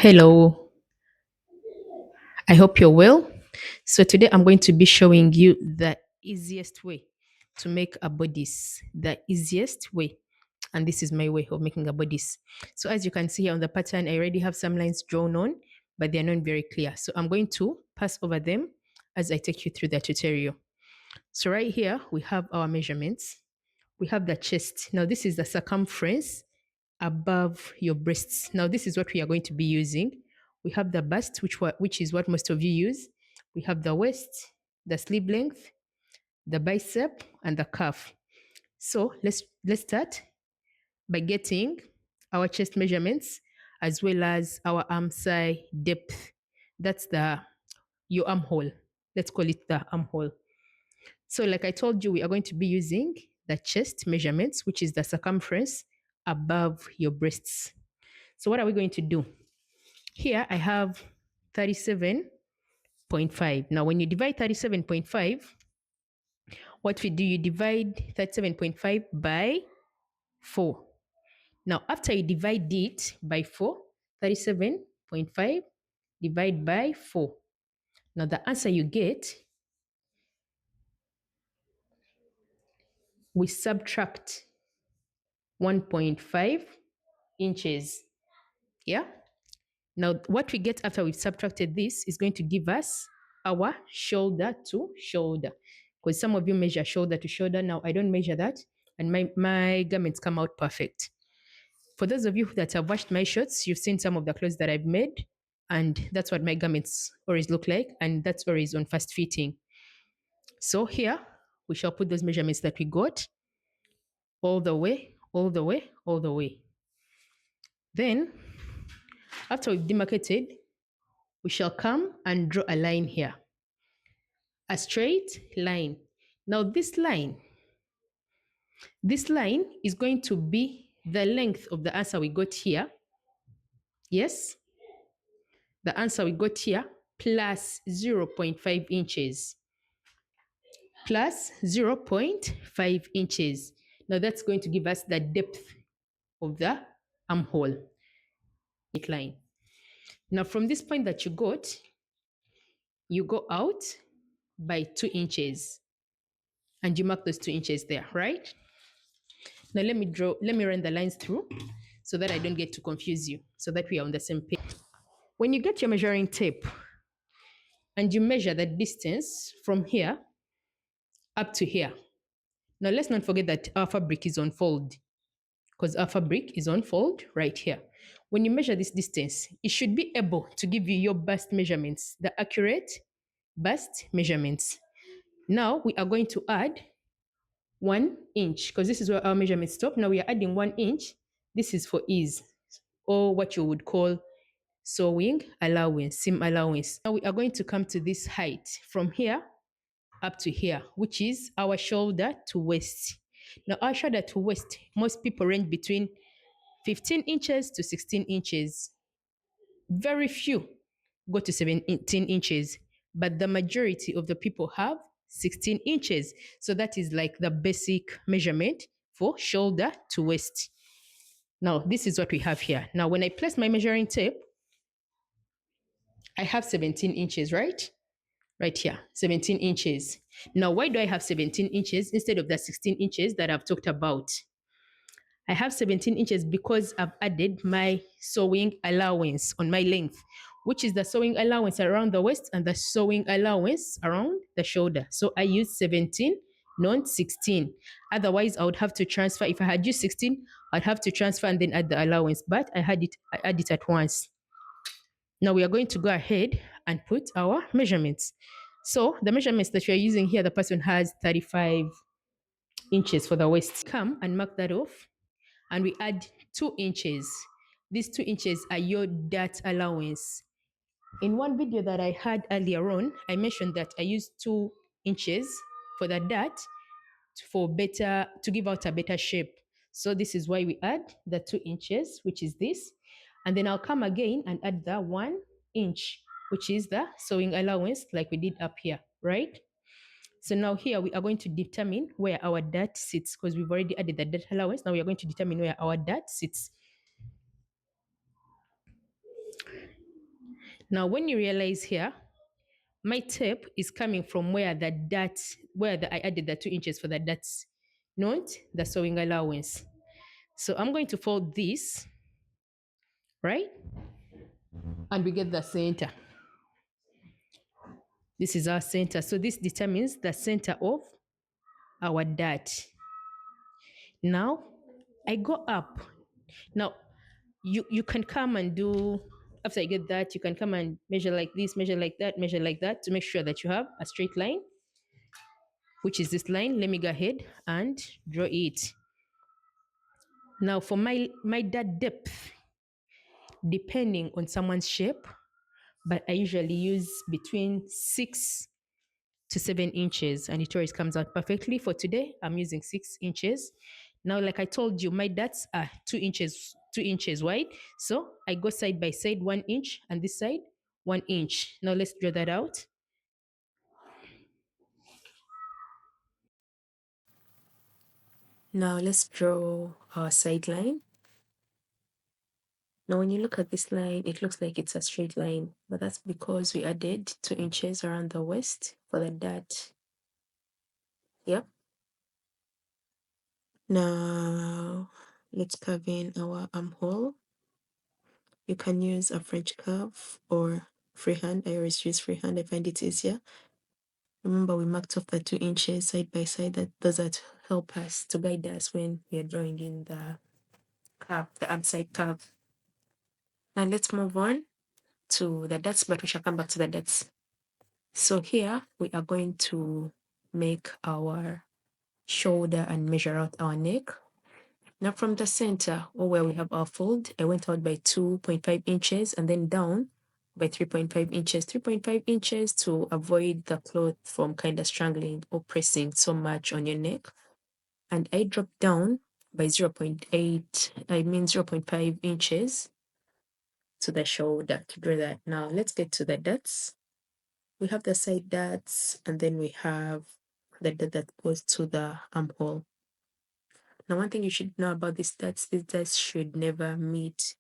Hello, I hope you're well. So today I'm going to be showing you the easiest way to make a bodice. The easiest way. And this is my way of making a bodice. So as you can see here on the pattern, I already have some lines drawn on, but they're not very clear. So I'm going to pass over them as I take you through the tutorial. So right here, we have our measurements. We have the chest. Now this is the circumference above your breasts. Now, this is what we are going to be using. We have the bust, which is what most of you use. We have the waist, the sleeve length, the bicep, and the calf. So let's start by getting our chest measurements as well as our arm side depth. That's the your armhole. Let's call it the armhole. So, like I told you, we are going to be using the chest measurements, which is the circumference above your breasts. So, what are we going to do? Here I have 37.5. Now, when you divide 37.5, what we do, you divide 37.5 by 4. Now, after you divide it by 4, 37.5 divide by 4. Now, the answer you get, we subtract 1.5 inches. Yeah? Now, what we get after we've subtracted this is going to give us our shoulder to shoulder. Because some of you measure shoulder to shoulder. Now, I don't measure that, and my garments come out perfect. For those of you that have watched my shorts, you've seen some of the clothes that I've made, and that's what my garments always look like, and that's always on fast fitting. So here, we shall put those measurements that we got all the way, all the way, all the way. Then, after we've demarcated, we shall come and draw a line here, a straight line. Now this line is going to be the length of the answer we got here. Yes, the answer we got here plus 0.5 inches. Plus 0.5 inches. Now that's going to give us the depth of the armhole line. Now from this point that you got, you go out by 2 inches and you mark those 2 inches there, right? Now let me run the lines through so that I don't get to confuse you, so that we are on the same page. When you get your measuring tape and you measure the distance from here up to here. Now let's not forget that our fabric is on fold, because our fabric is on fold right here. When you measure this distance, it should be able to give you your bust measurements, the accurate bust measurements. Now we are going to add 1 inch, because this is where our measurements stop. Now we are adding 1 inch. This is for ease, or what you would call sewing allowance, seam allowance. Now we are going to come to this height from here up to here, which is our shoulder to waist. Now our shoulder to waist, most people range between 15 inches to 16 inches. Very few go to 17 inches, but the majority of the people have 16 inches. So that is like the basic measurement for shoulder to waist. Now, this is what we have here. Now, when I place my measuring tape, I have 17 inches, right? Right here, 17 inches. Now, why do I have 17 inches instead of the 16 inches that I've talked about? I have 17 inches because I've added my sewing allowance on my length, which is the sewing allowance around the waist and the sewing allowance around the shoulder. So I use 17, not 16. Otherwise, I would have to transfer. If I had used 16, I'd have to transfer and then add the allowance. But I add it at once. Now we are going to go ahead and put our measurements. So the measurements that we are using here, the person has 35 inches for the waist. Come and mark that off, and we add 2 inches. These 2 inches are your dirt allowance. In one video that I had earlier on, I mentioned that I used 2 inches for the dirt to give out a better shape. So this is why we add the 2 inches, which is this. And then I'll come again and add the 1 inch, which is the sewing allowance, like we did up here, right? So now here we are going to determine where our dart sits, because we've already added the dart allowance. Now we are going to determine where our dart sits. Now, when you realize here, my tape is coming from where the dot, I added the 2 inches for the dots, not the sewing allowance. So I'm going to fold this, right? And we get the center. This is our center. So this determines the center of our dot. Now I go up. Now you can come and do, after I get that, you can come and measure like this, measure like that, measure like that to make sure that you have a straight line, which is this line. Let me go ahead and draw it. Now for my dot depth, depending on someone's shape, but I usually use between 6 to 7 inches, and it always comes out perfectly. For today, I'm using 6 inches. Now, like I told you, my dots are 2 inches wide. So I go side by side 1 inch, and this side 1 inch. Now let's draw that out. Now let's draw our side line. Now when you look at this line, it looks like it's a straight line, but that's because we added 2 inches around the waist for the dot. Yep. Now let's curve in our armhole. You can use a French curve or freehand. I always use freehand. I find it easier. Remember, we marked off the 2 inches side by side. That help us to guide us when we are drawing in the curve, the outside curve. Now let's move on to the dots, but we shall come back to the dots. So here we are going to make our shoulder and measure out our neck. Now from the center, or where we have our fold, I went out by 2.5 inches and then down by 3.5 inches. 3.5 inches to avoid the cloth from kind of strangling or pressing so much on your neck. And I dropped down by 0.5 inches to the shoulder to draw that. Now let's get to the dots. We have the side dots, and then we have the dot that goes to the armhole. Now, one thing you should know about these dots is that should never meet.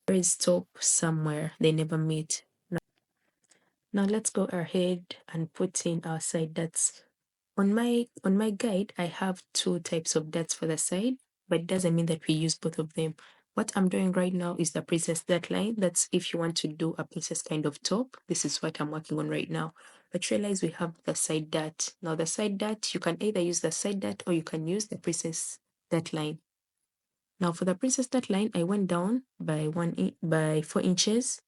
There is stop somewhere, they never meet. Now let's go ahead and put in our side dots. On my guide, I have two types of dots for the side, but it doesn't mean that we use both of them. What I'm doing right now is the princess dot line. That's if you want to do a princess kind of top. This is what I'm working on right now. But realize we have the side dot. Now the side dot, you can either use the side dot or you can use the princess dot line. Now for the princess dot line, I went down by 4 inches,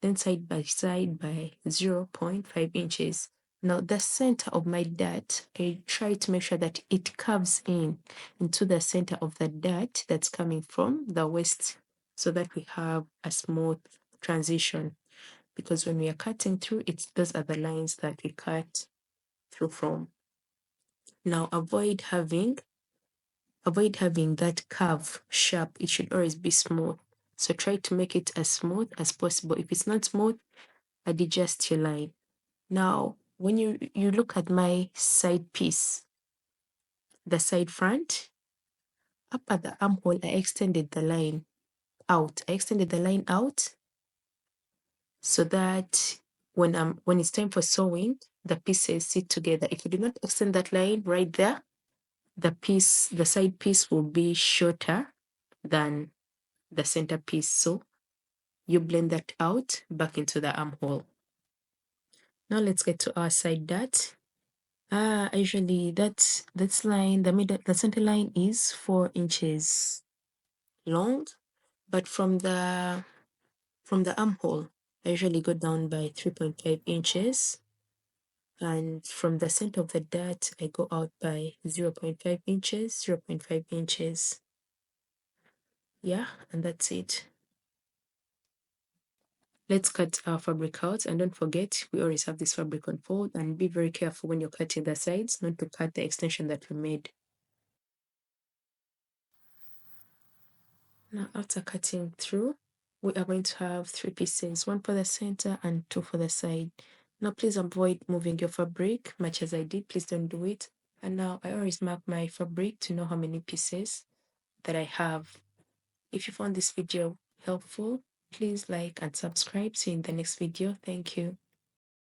then side by side by 0.5 inches. Now the center of my dot, I try to make sure that it curves in into the center of the dot that's coming from the waist so that we have a smooth transition. Because when we are cutting through, those are the lines that we cut through from. Now avoid having that curve sharp. It should always be smooth. So try to make it as smooth as possible. If it's not smooth, adjust your line. Now, when you look at my side piece, the side front, up at the armhole, I extended the line out. I extended the line out so that when it's time for sewing, the pieces sit together. If you do not extend that line right there, the side piece will be shorter than the center piece. So you blend that out back into the armhole. Now let's get to our side dot. Usually that's line, the center line is 4 inches long, but from the armhole, I usually go down by 3.5 inches. And from the center of the dot, I go out by 0.5 inches, 0.5 inches. Yeah, and that's it. Let's cut our fabric out, and don't forget we always have this fabric on fold, and be very careful when you're cutting the sides not to cut the extension that we made. Now after cutting through, we are going to have 3 pieces, one for the center and 2 for the side. Now please avoid moving your fabric much as I did, please don't do it. And now I always mark my fabric to know how many pieces that I have. If you found this video helpful, Please like and subscribe. See you in the next video. Thank you.